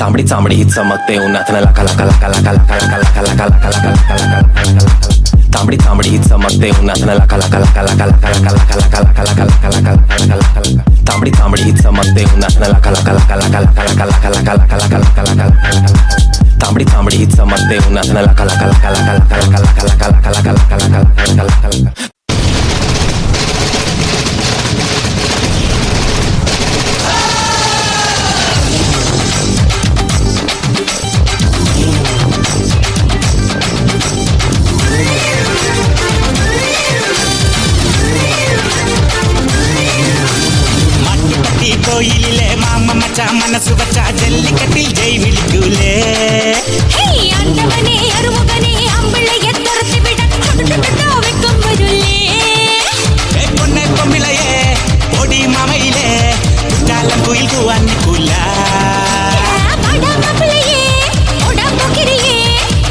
तांबडी चांबडी चमकते उन्हात लका लका लका लका लका लका लका लका लका लका लका लका तांबडी चांबडी चमकते उन्हात लका लका लका लका लका लका लका लका लका लका लका लका लका तांबडी चांबडी चमकते उन्हात लका लका लका लका लका लका लका लका लका लका लका तांबडी चांबडी चमकते उन्हात लका लका लका लका लका लका लका लका लका लका लका लका கோயிலே மாமா மச்சான் மனசு வச்சா ஜல்லிக்கட்டில் ஜெய் விழிக்குலே ஆண்டவனே அருமுகனே அம்பிள்ளைய துரத்தி விட வைக்கும் வருளே பொண்ணை பொம்பிளையே பொடி மாமையிலே குற்றாலம் கோயில் கூவான்னு கூலா மாப்பிள்ளையே உடம்புக்கிறியே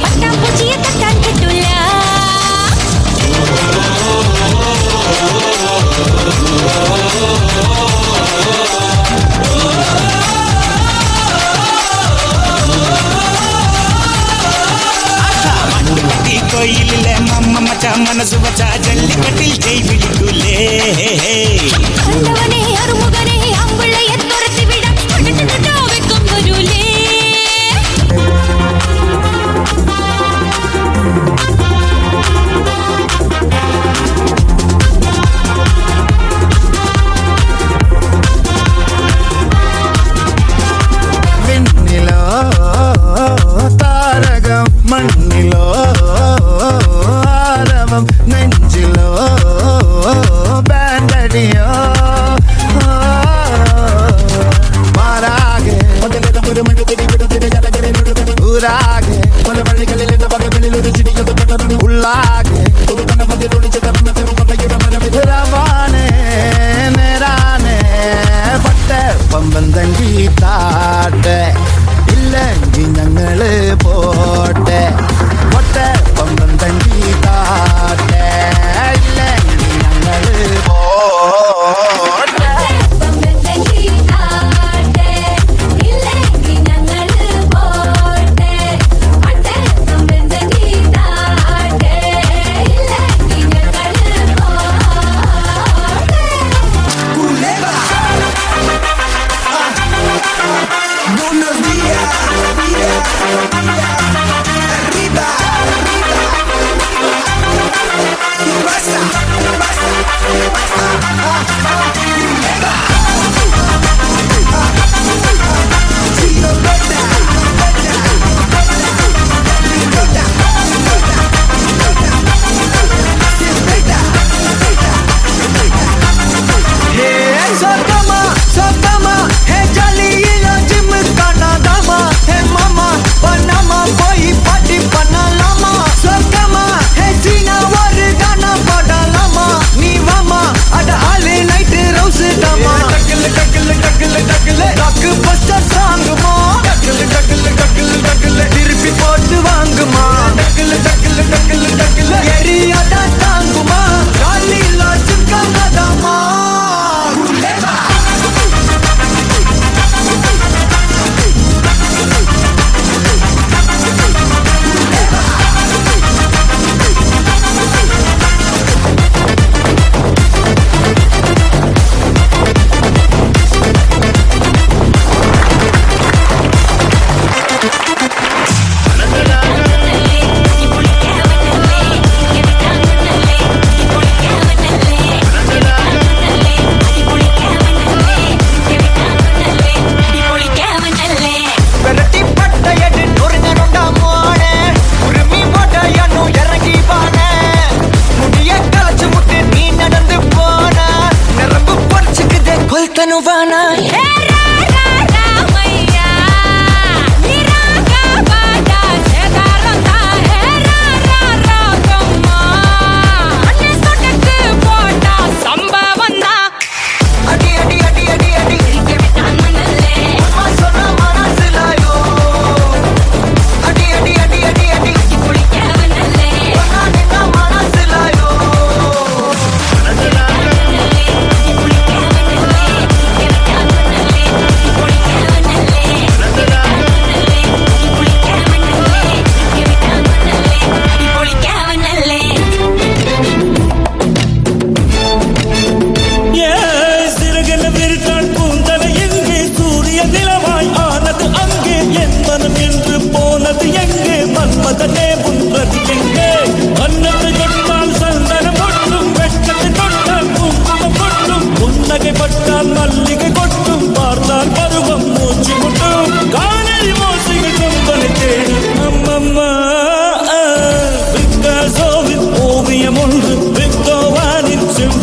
பட்டா பூச்சிய தட்டான் கட்டுலா கோயிலே மாமா மச்சான் மனசு வச்சா ஜல்லிக்கட்டில் ஜெய் விழிக்குலே ஆண்டவனே அருமுகனே அம்பிள்ளைய துரத்தி விட வைக்கும் வருளே விண்ணிலோ தாரகம் மண்ணிலோ ஆரவம் நெஞ்சிலோ பேண்டடியோ மாறாக ஊராக பல வழிகளில் இந்த வகைகளில் ஒரு சிறிய உள்ளாக ரவானே நேரானே பட்ட பம்பந்தங்கி தாட்ட ഇല്ലെങ്കിൽ ഞങ്ങള് പോട്ടെ പൊട്ട പമ്പന്തണ്ടി താട്ടെ ഇല്ലെങ്കിൽ ഞങ്ങള് പോട്ടെ திருப்பி போட்டு வாங்குமா எரியாதான் தாங்குமா காலில் வச்சுக்காதாமா Tanuvana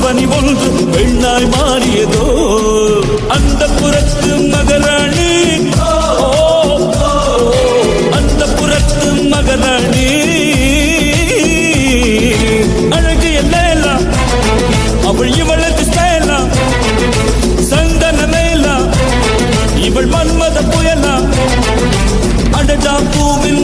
பனி ஒன்று வெள்ளாய் மாறியதோ அந்த புறத்து மகராணி அந்த புறத்து மகராணி அழகிய லேலா அவள் இவளுக்கு ஸ்டைலா சந்தன மேலா இவள் மன்மத புயலா அடடா பூவின்